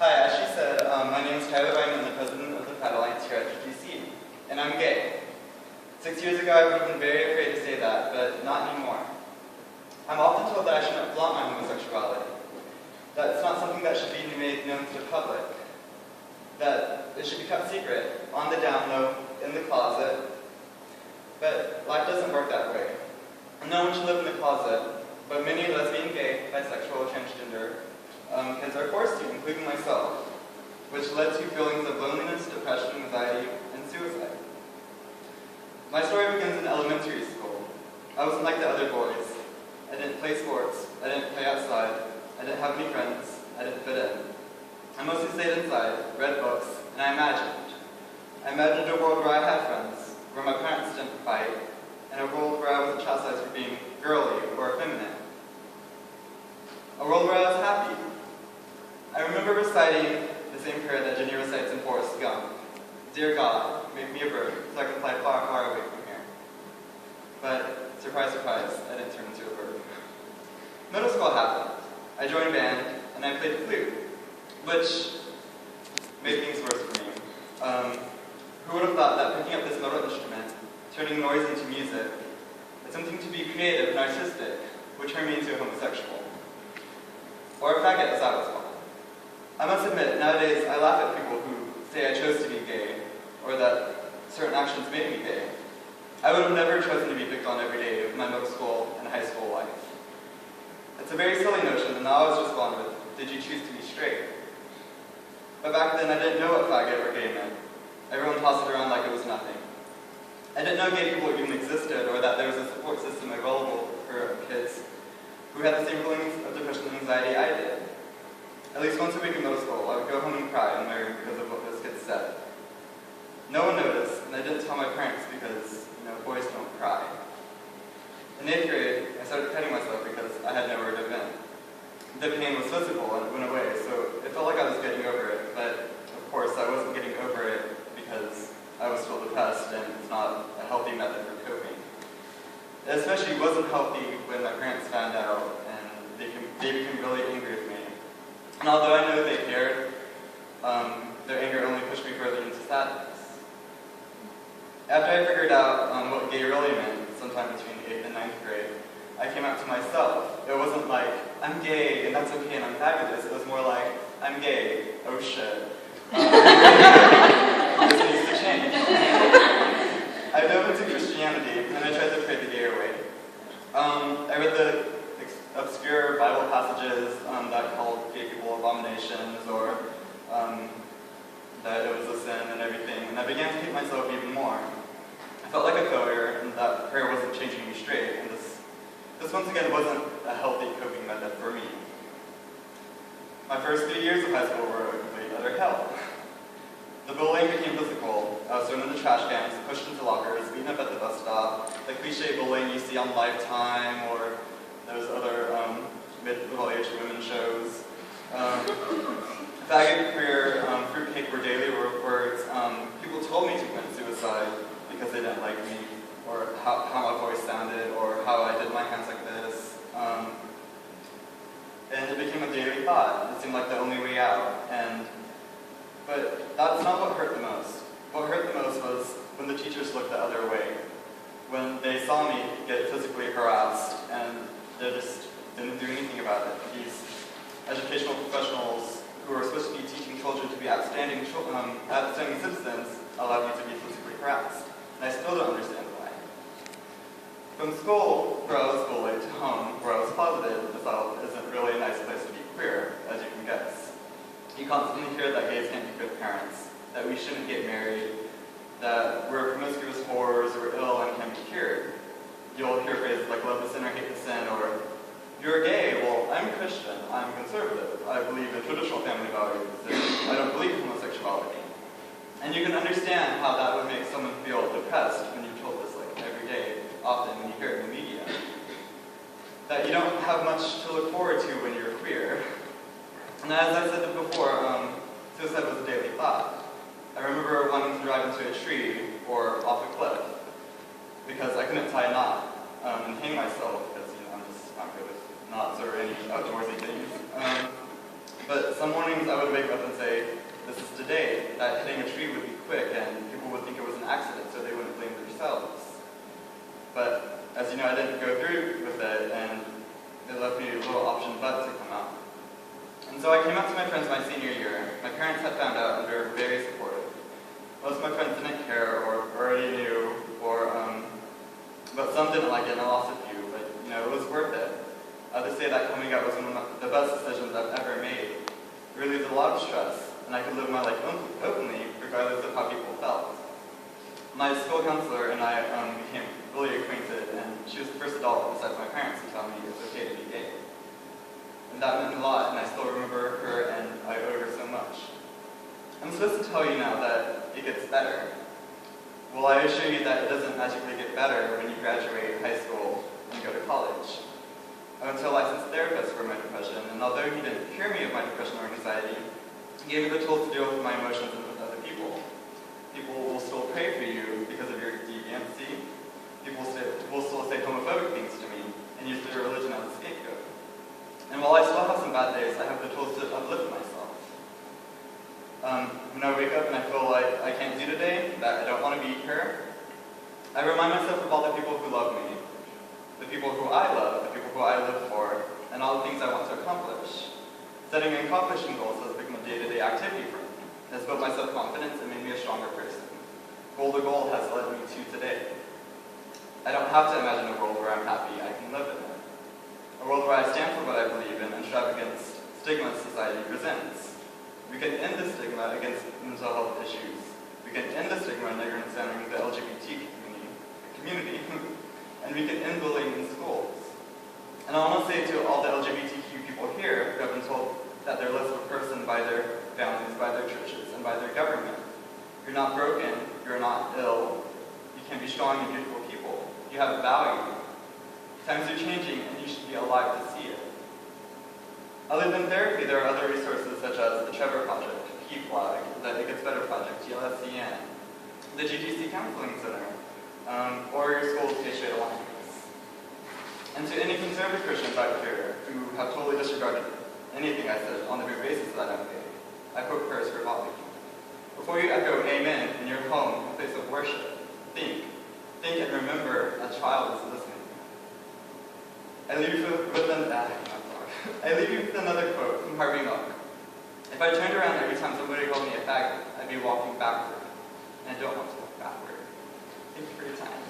Hi, as she said, my name is Tyler Ryan. I'm the president of the Pride Alliance here at GTC, and I'm gay. 6 years ago, I would have been very afraid to say that, but not anymore. I'm often told that I shouldn't flaunt my homosexuality, that it's not something that should be made known to the public, that it should be kept secret, on the down low, in the closet. But life doesn't work that way. No one should live in the closet, but many lesbian, gay, bisexual, transgender kids are forced to, including myself, which led to feelings of loneliness, depression, anxiety, and suicide. My story begins in elementary school. I wasn't like the other boys. I didn't play sports. I didn't play outside. I didn't have any friends. I didn't fit in. I mostly stayed inside, read books, and I imagined. I imagined a world where I had friends, where my parents didn't fight, and a world where I wasn't chastised for being girly or effeminate. A world where I was happy. I remember reciting the same prayer that Jenny recites in Forrest Gump. Dear God, make me a bird, so I can fly far, far away from here. But, surprise, surprise, I didn't turn into a bird. Middle school happened. I joined band, and I played the flute, which made things worse for me. Who would have thought that picking up this metal instrument, turning noise into music, attempting to be creative and artistic, would turn me into a homosexual? Or a faggot, as I was called. I must admit, nowadays I laugh at people who say I chose to be gay, or that certain actions made me gay. I would have never chosen to be picked on every day of my middle school and high school life. It's a very silly notion, and now I was responding with, did you choose to be straight? But back then I didn't know what faggot or gay meant. Everyone tossed it around like it was nothing. I didn't know gay people even existed, or that there was a support system available for kids who had the same feelings of depression and anxiety I did. At least once a week in middle school, I would go home and cry in my room because of what those kids said. No one noticed, and I didn't tell my parents because, boys don't cry. In 8th grade, I started cutting myself because I had nowhere to vent. The pain was physical and it went away, so it felt like I was getting over it, but of course I wasn't getting over it because I was still depressed, and it's not a healthy method for coping. It especially wasn't healthy when my parents found out, and they became really angry with me. And although I know they cared, their anger only pushed me further into sadness. After I figured out what gay really meant, sometime between 8th and 9th grade, I came out to myself. It wasn't like, I'm gay and that's okay and I'm fabulous. It was more like, I'm gay, oh shit. This needs to change. I dove into Christianity and I tried to pray the gay away. I read the obscure Bible passages that called gay people abominations, or that it was a sin and everything, and I began to hate myself even more. I felt like a failure, and that prayer wasn't changing me straight, and this once again wasn't a healthy coping method for me. My first 3 years of high school were a complete utter hell. The bullying became physical. I was thrown into trash cans, pushed into lockers, beaten up at the bus stop, the cliche bullying you see on Lifetime or those other mid-middle-aged women shows. Faggot, queer, fruitcake were daily words. People told me to commit suicide because they didn't like me, or how my voice sounded, or how I did my hands like this. And it became a daily thought. It seemed like the only way out. But that's not what hurt the most. What hurt the most was when the teachers looked the other way. When they saw me get physically harassed, and they just didn't do anything about it. These educational professionals who are supposed to be teaching children to be upstanding citizens allowed me to be physically harassed. And I still don't understand why. From school, where I was bullied, to home, where I was closeted, the South isn't really a nice place to be queer, as you can guess. You constantly hear that gays can't be good parents, that we shouldn't get married, that we're promiscuous whores, we're ill and can be cured. You'll hear phrases like love the sinner, hate the sin, or you're gay. Well, I'm Christian, I'm conservative, I believe in traditional family values, and I don't believe in homosexuality. And you can understand how that would make someone feel depressed when you're told this like every day, often when you hear it in the media. That you don't have much to look forward to when you're queer. And as I said before, suicide was a daily thought. I remember wanting to drive into a tree or off a cliff because I couldn't tie a knot and hang myself because I'm just not good with knots or any outdoorsy things. But some mornings I would wake up and say, this is today, that hitting a tree would be quick and people would think it was an accident, so they wouldn't blame themselves. But as you know, I didn't go through with it, and it left me a little option but to come out. And so I came out to my friends my senior year. My parents had found out and they were very supportive. Most of my friends didn't care or already knew, but some didn't like it, and I lost a few, but it was worth it. Others say that coming out was one of the best decisions I've ever made. It relieved a lot of stress, and I could live my life openly, regardless of how people felt. My school counselor and I became really acquainted, and she was the first adult besides my parents to tell me it was okay to be gay. And that meant a lot, and I still remember her, and I owe her so much. I'm supposed to tell you now that it gets better. Well, I assure you that it doesn't magically get better when you graduate high school and go to college. I went to a licensed therapist for my depression, and although he didn't cure me of my depression or anxiety, he gave me the tools to deal with my emotions and with other people. People will still pray for you because of your deviancy. People will still say homophobic things to me and use their religion as a scapegoat. And while I still have some bad days, I have the tools to uplift myself. When I wake up and I feel like I can't do today, that I don't want to be here, I remind myself of all the people who love me, the people who I love, the people who I live for, and all the things I want to accomplish. Setting and accomplishing goals has become a day-to-day activity for me. It has built my self-confidence and made me a stronger person. Goal to goal has led me to today. I don't have to imagine a world where I'm happy, I can live in it. A world where I stand for what I believe in and strive against stigma society presents. We can end the stigma against mental health issues. We can end the stigma concerning the LGBT community. And we can end bullying in schools. And I want to say to all the LGBTQ people here who have been told that they're less of a person by their families, by their churches, and by their government. You're not broken, you're not ill, you can be strong and beautiful people. You have value. Times are changing and you should be alive to see it. Other than therapy, there are other resources such as the Trevor Project, PFLAG, the It Gets Better Project, GLSCN, the GGC Counseling Center, or your school's Gay Straight Alliance. And to any conservative Christians out here who have totally disregarded anything I said on the mere basis that I'm gay, I quote prayers for all of you. Before you echo amen in your home, a place of worship, think and remember a child is listening. I leave you with another quote from Harvey Milk. If I turned around every time somebody called me a faggot, I'd be walking backward. And I don't want to walk backward. Thank you for your time.